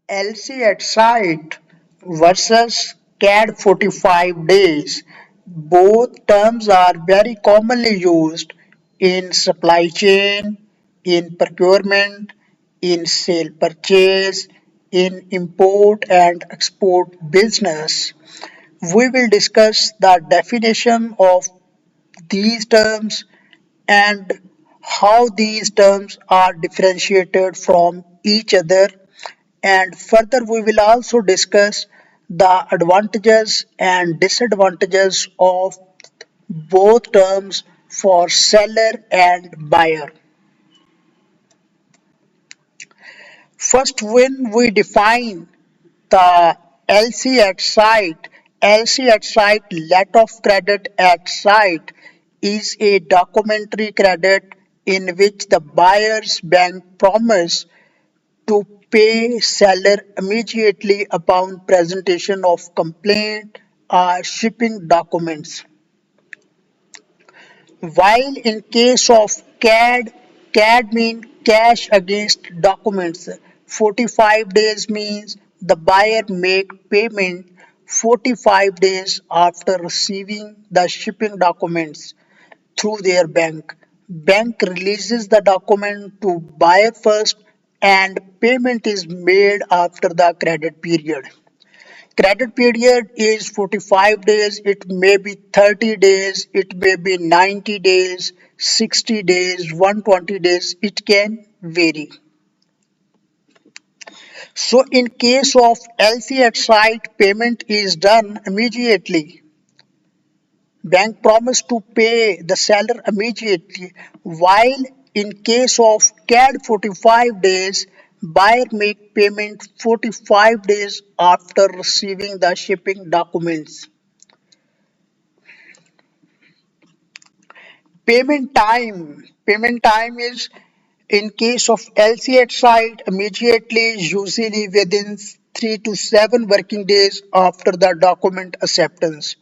LC at site versus CAD 45 days. Both terms are very commonly used in supply chain, in procurement, in sale purchase, in import and export business. We will discuss the definition of these terms and how these terms are differentiated from each other, and further we will also discuss the advantages and disadvantages of both terms for seller and buyer. First, when we define the LC at site, LC at site, letter of credit at site, is a documentary credit in which the buyer's bank promise to pay seller immediately upon presentation of complaint or shipping documents. While in case of CAD means cash against documents. 45 days means the buyer make payment 45 days after receiving the shipping documents through their bank. Bank releases the document to buyer first and payment is made after the credit period. Credit period is 45 days, it may be 30 days, it may be 90 days, 60 days, 120 days, it can vary. So in case of LC at site, payment is done immediately. Bank promise to pay the seller immediately, while in case of CAD 45 days, buyer make payment 45 days after receiving the shipping documents. Payment time is in case of LC at site immediately, usually within 3 to 7 working days after the document acceptance.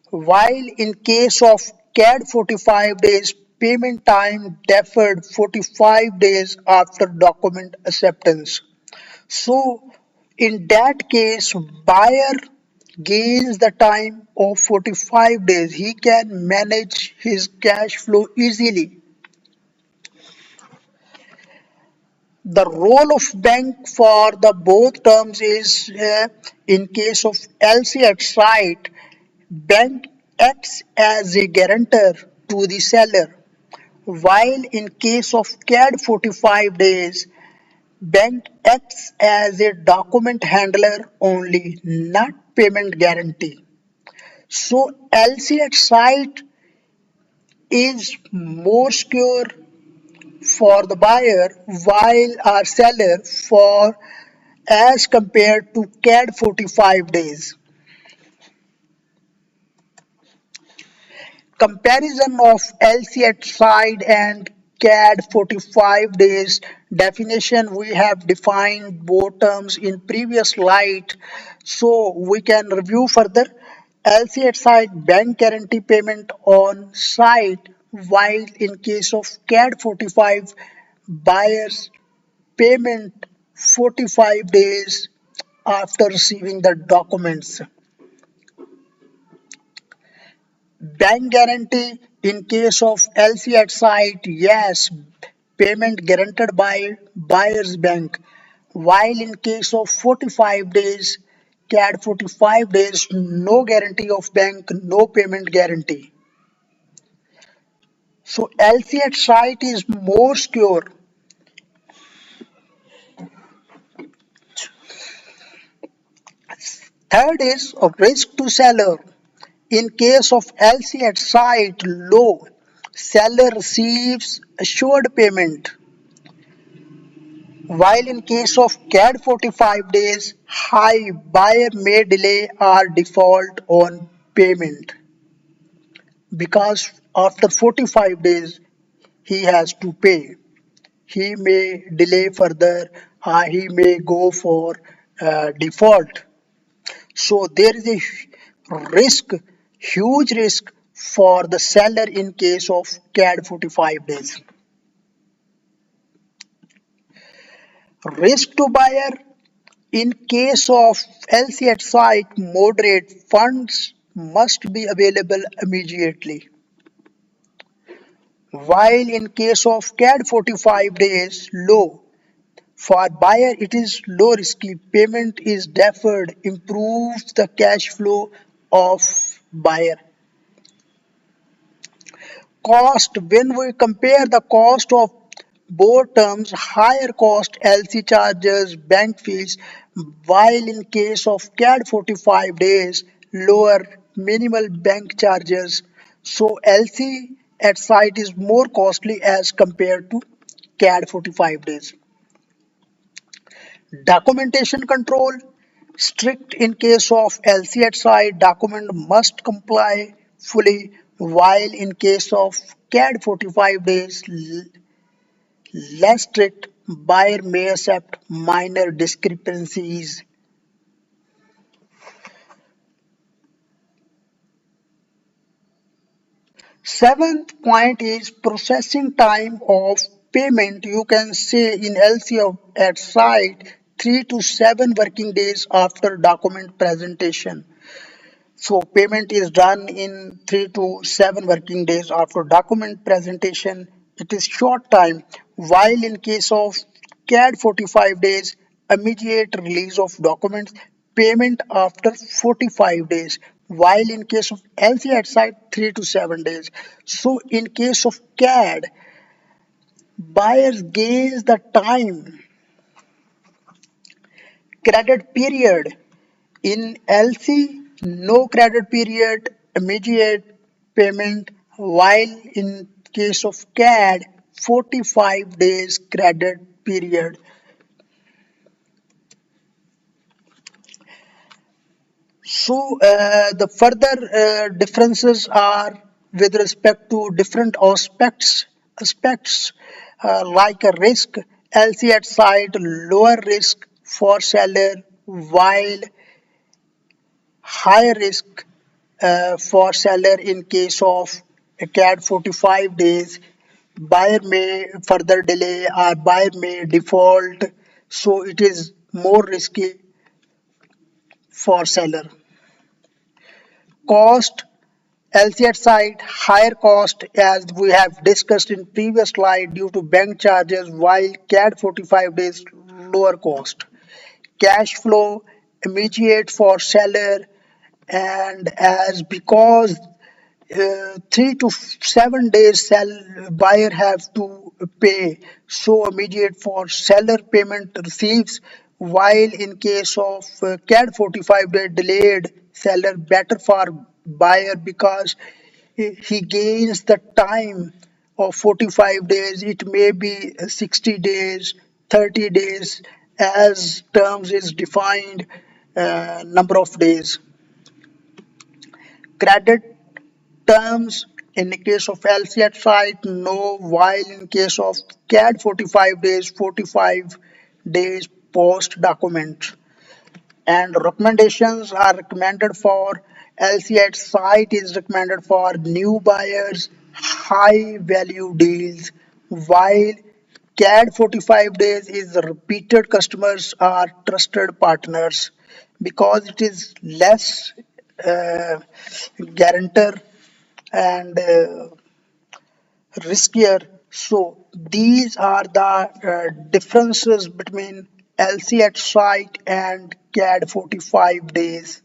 While in case of CAD 45 days, payment time deferred 45 days after document acceptance. So in that case, buyer gains the time of 45 days. He can manage his cash flow easily. The role of bank for the both terms is in case of LC at site, bank acts as a guarantor to the seller, while in case of CAD 45 days, bank acts as a document handler only, not payment guarantee. So LC at site is more secure for the buyer while our seller for as compared to CAD 45 days. Comparison of LC at side and CAD 45 days definition, we have defined both terms in previous slide, so we can review further. LC at site, bank guarantee payment on site, while in case of CAD 45, buyers payment 45 days after receiving the documents. Bank guarantee in case of LC at site, yes, payment guaranteed by buyer's bank. While in case of 45 days, CAD 45 days, no guarantee of bank, no payment guarantee. So LC at site is more secure. Third is a risk to seller. In case of LC at site, low, seller receives assured payment. While in case of CAD 45 days, high, buyer may delay or default on payment because after 45 days he has to pay. He may delay further, he may go for default. So there is a risk, huge risk for the seller in case of CAD 45 days. Risk to buyer In case of LC at site, moderate funds must be available immediately. While in case of CAD 45 days, low. For buyer, it is low risky. Payment is deferred, improves the cash flow of buyer. Cost, when we compare the cost of both terms, higher cost LC charges, bank fees, while in case of CAD 45 days, lower minimal bank charges. So LC at site is more costly as compared to CAD 45 days. Documentation control, strict in case of LC at site, document must comply fully, while in case of CAD 45 days, less strict, buyer may accept minor discrepancies. Seventh point is processing time of payment. You can say in LC at site 3 to 7 working days after document presentation. So payment is done in 3 to 7 working days after document presentation. It is short time. While in case of CAD 45 days, immediate release of documents, payment after 45 days. While in case of LC at site, 3 to 7 days. So in case of CAD, buyers gains the time credit period. In LC, no credit period, immediate payment, while in case of CAD, 45 days credit period. So the further differences are with respect to different aspects like a risk, LC at site, lower risk for seller, while high risk for seller in case of a CAD 45 days. Buyer may further delay or buyer may default, so it is more risky for seller. Cost, LC at site, higher cost as we have discussed in previous slide due to bank charges, while CAD 45 days lower cost. Cash flow immediate for seller, and as because 3 to 7 days sell buyer have to pay, so immediate for seller payment receives, while in case of CAD 45 day delayed seller better for buyer because he gains the time of 45 days. It may be 60 days, 30 days, as terms is defined number of days. Credit terms in the case of LC at site, no, while in case of CAD 45 days, 45 days post document. And recommendations are recommended for LC at site is recommended for new buyers, high value deals, while CAD 45 days is repeated customers are trusted partners because it is less uh, guarantor and riskier. So these are the differences between LC at site and CAD 45 days.